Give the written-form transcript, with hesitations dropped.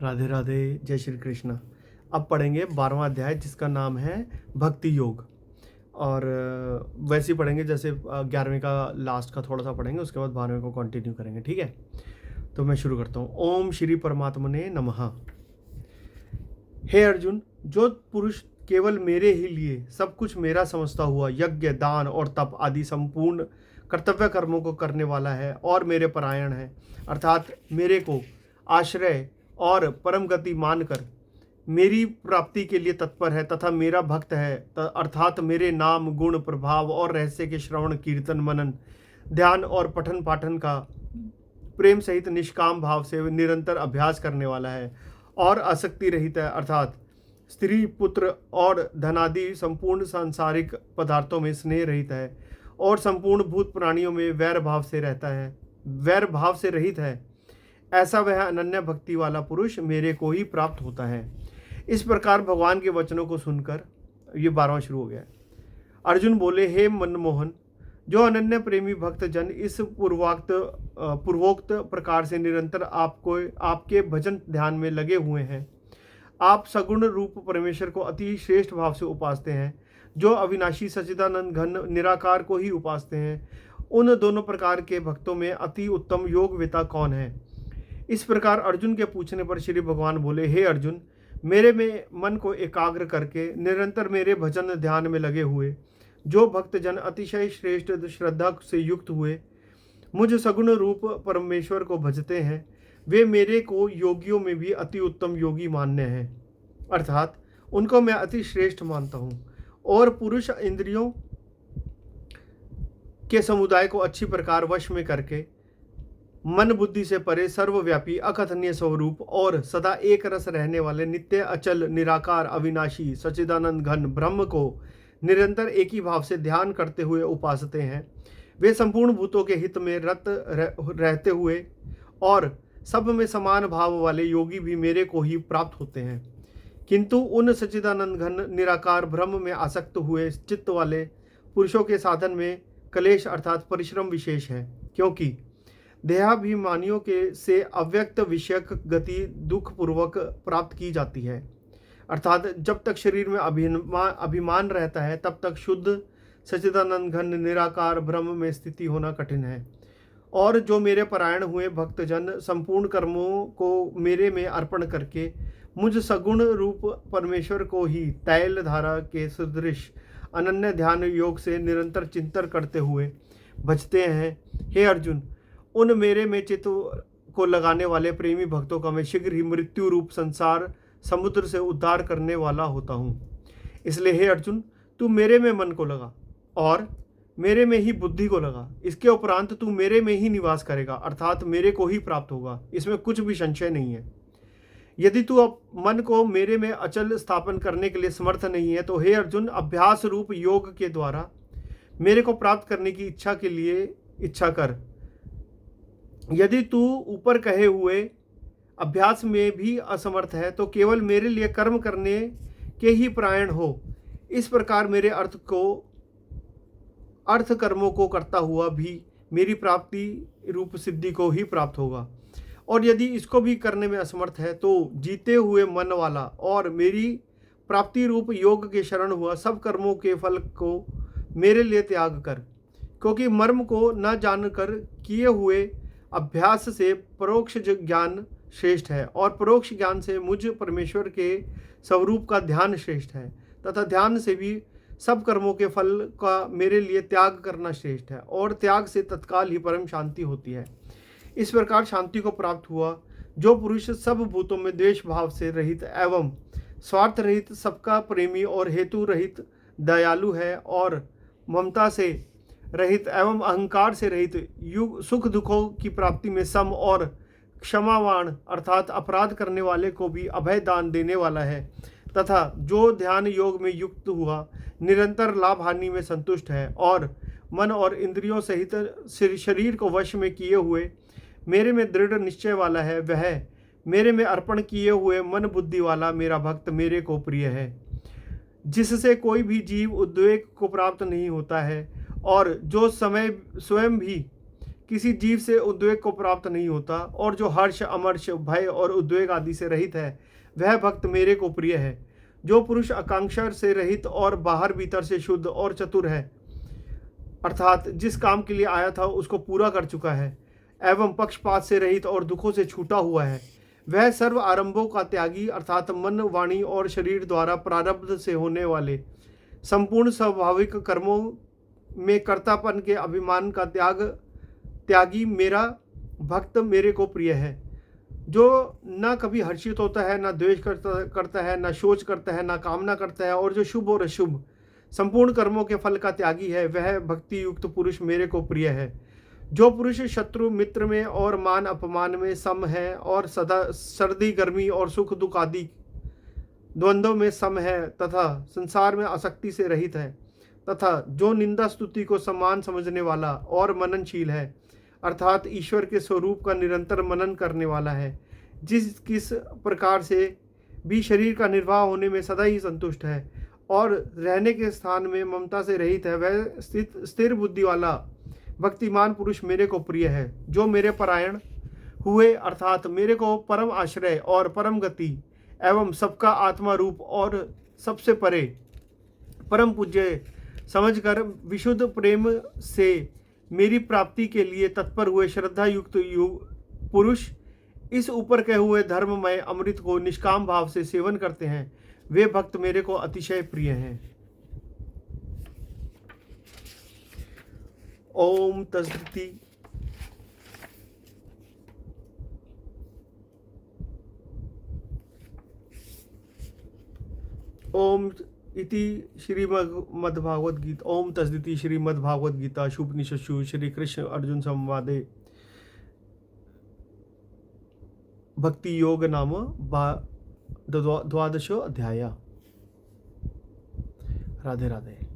राधे राधे, जय श्री कृष्ण। अब पढ़ेंगे 12वां अध्याय जिसका नाम है भक्ति योग। और वैसे ही पढ़ेंगे जैसे 11वें का लास्ट का थोड़ा सा पढ़ेंगे, उसके बाद 12वें को कंटिन्यू करेंगे। ठीक है, तो मैं शुरू करता हूँ। ओम श्री परमात्मने नमः। हे अर्जुन, जो पुरुष केवल मेरे ही लिए सब कुछ मेरा समझता हुआ यज्ञ, दान और तप आदि संपूर्ण कर्तव्य कर्मों को करने वाला है और मेरे परायण है, अर्थात मेरे को आश्रय और परम गति मानकर मेरी प्राप्ति के लिए तत्पर है तथा मेरा भक्त है, अर्थात मेरे नाम, गुण, प्रभाव और रहस्य के श्रवण, कीर्तन, मनन, ध्यान और पठन पाठन का प्रेम सहित निष्काम भाव से निरंतर अभ्यास करने वाला है और आसक्ति रहित है, अर्थात स्त्री, पुत्र और धनादि संपूर्ण सांसारिक पदार्थों में स्नेह रहित है और संपूर्ण भूत प्राणियों में वैर भाव से रहता है, वैर भाव से रहित है। ऐसा वह अनन्य भक्ति वाला पुरुष मेरे को ही प्राप्त होता है। इस प्रकार भगवान के वचनों को सुनकर ये 12वां शुरू हो गया। अर्जुन बोले, हे मनमोहन, जो अनन्य प्रेमी भक्त जन इस पूर्वोक्त प्रकार से निरंतर आपके भजन ध्यान में लगे हुए हैं, आप सगुण रूप परमेश्वर को अति श्रेष्ठ भाव से उपासते हैं, जो अविनाशी सच्चिदानंद घन निराकार को ही उपासते हैं, उन दोनों प्रकार के भक्तों में अति उत्तम योगवेता कौन है? इस प्रकार अर्जुन के पूछने पर श्री भगवान बोले, हे अर्जुन, मेरे में मन को एकाग्र करके निरंतर मेरे भजन ध्यान में लगे हुए जो भक्तजन अतिशय श्रेष्ठ श्रद्धा से युक्त हुए मुझ सगुण रूप परमेश्वर को भजते हैं, वे मेरे को योगियों में भी अति उत्तम योगी मान्य हैं, अर्थात उनको मैं अति श्रेष्ठ मानता हूँ। और पुरुष इंद्रियों के समुदाय को अच्छी प्रकार वश में करके मन बुद्धि से परे सर्वव्यापी अकथनीय स्वरूप और सदा एक रस रहने वाले नित्य अचल निराकार अविनाशी सच्चिदानंद घन ब्रह्म को निरंतर एक ही भाव से ध्यान करते हुए उपासते हैं। वे संपूर्ण भूतों के हित में रत रहते हुए और सब में समान भाव वाले योगी भी मेरे को ही प्राप्त होते हैं। किंतु उन सच्चिदानंद घन निराकार ब्रह्म में आसक्त हुए चित्त वाले पुरुषों के साधन में कलेश अर्थात परिश्रम विशेष है, क्योंकि देहाभिमानियों के से अव्यक्त विषयक गति दुख पूर्वक प्राप्त की जाती है, अर्थात जब तक शरीर में अभिमान रहता है तब तक शुद्ध सच्चिदानंद घन निराकार ब्रह्म में स्थिति होना कठिन है। और जो मेरे परायण हुए भक्तजन संपूर्ण कर्मों को मेरे में अर्पण करके मुझ सगुण रूप परमेश्वर को ही तैल धारा के सदृश अनन्य ध्यान योग से निरंतर चिंतन करते हुए भजते हैं, हे अर्जुन, उन मेरे में चित्त को लगाने वाले प्रेमी भक्तों का मैं शीघ्र ही मृत्यु रूप संसार समुद्र से उद्धार करने वाला होता हूँ। इसलिए हे अर्जुन, तू मेरे में मन को लगा और मेरे में ही बुद्धि को लगा। इसके उपरांत तू मेरे में ही निवास करेगा, अर्थात मेरे को ही प्राप्त होगा, इसमें कुछ भी संशय नहीं है। यदि तू मन को मेरे में अचल स्थापन करने के लिए समर्थ नहीं है तो हे अर्जुन, अभ्यास रूप योग के द्वारा मेरे को प्राप्त करने की इच्छा के लिए इच्छा कर। यदि तू ऊपर कहे हुए अभ्यास में भी असमर्थ है तो केवल मेरे लिए कर्म करने के ही परायण हो। इस प्रकार मेरे अर्थ कर्मों को करता हुआ भी मेरी प्राप्ति रूप सिद्धि को ही प्राप्त होगा। और यदि इसको भी करने में असमर्थ है तो जीते हुए मन वाला और मेरी प्राप्ति रूप योग के शरण हुआ सब कर्मों के फल को मेरे लिए त्याग कर, क्योंकि मर्म को न जानकर किए हुए अभ्यास से परोक्ष ज्ञान श्रेष्ठ है और परोक्ष ज्ञान से मुझ परमेश्वर के स्वरूप का ध्यान श्रेष्ठ है, तथा ध्यान से भी सब कर्मों के फल का मेरे लिए त्याग करना श्रेष्ठ है और त्याग से तत्काल ही परम शांति होती है। इस प्रकार शांति को प्राप्त हुआ जो पुरुष सब भूतों में द्वेष भाव से रहित एवं स्वार्थ रहित, सबका प्रेमी और हेतु रहित, दयालु है और ममता से रहित एवं अहंकार से रहित, युग सुख दुखों की प्राप्ति में सम और क्षमावान अर्थात अपराध करने वाले को भी अभय दान देने वाला है, तथा जो ध्यान योग में युक्त हुआ निरंतर लाभ हानि में संतुष्ट है और मन और इंद्रियों सहित शरीर को वश में किए हुए मेरे में दृढ़ निश्चय वाला है, वह मेरे में अर्पण किए हुए मन बुद्धि वाला मेरा भक्त मेरे को प्रिय है, जिससे कोई भी जीव उद्वेग को प्राप्त नहीं होता है और जो समय स्वयं भी किसी जीव से उद्वेग को प्राप्त नहीं होता, और जो हर्ष, अमर्ष, भय और उद्वेग आदि से रहित है, वह भक्त मेरे को प्रिय है। जो पुरुष आकांक्षा से रहित और बाहर भीतर से शुद्ध और चतुर है, अर्थात जिस काम के लिए आया था उसको पूरा कर चुका है, एवं पक्षपात से रहित और दुखों से छूटा हुआ है, वह सर्व आरंभों का त्यागी, अर्थात मन, वाणी और शरीर द्वारा प्रारब्ध से होने वाले संपूर्ण स्वाभाविक कर्मों में कर्तापन के अभिमान का त्यागी मेरा भक्त मेरे को प्रिय है। जो न कभी हर्षित होता है, न द्वेष करता है, न शोच करता है, न कामना करता है, और जो शुभ और अशुभ संपूर्ण कर्मों के फल का त्यागी है, वह भक्ति युक्त पुरुष मेरे को प्रिय है। जो पुरुष शत्रु मित्र में और मान अपमान में सम है, और सदा सर्दी गर्मी और सुख दुख आदि द्वंद्व में सम है, तथा संसार में आसक्ति से रहित है, तथा जो निंदा स्तुति को समान समझने वाला और मननशील है, अर्थात ईश्वर के स्वरूप का निरंतर मनन करने वाला है, जिस किस प्रकार से भी शरीर का निर्वाह होने में सदा ही संतुष्ट है, और रहने के स्थान में ममता से रहित है, वह स्थिर बुद्धि वाला भक्तिमान पुरुष मेरे को प्रिय है। जो मेरे परायण हुए, अर्थात मेरे को परम आश्रय और परम गति एवं सबका आत्मा रूप और सबसे परे परम पूज्य समझकर विशुद्ध प्रेम से मेरी प्राप्ति के लिए तत्पर हुए श्रद्धा युक्त पुरुष इस ऊपर कहे हुए धर्ममय अमृत को निष्काम भाव से सेवन करते हैं, वे भक्त मेरे को अतिशय प्रिय हैं। ओम तस्सति। ओम इति श्रीमद्भागवत गीता। ओम तस्सदिति श्रीमद्भागवत गीता उपनिषत्सु श्री कृष्ण अर्जुन संवादे भक्ति योग नाम द्वादशो अध्याय। राधे राधे।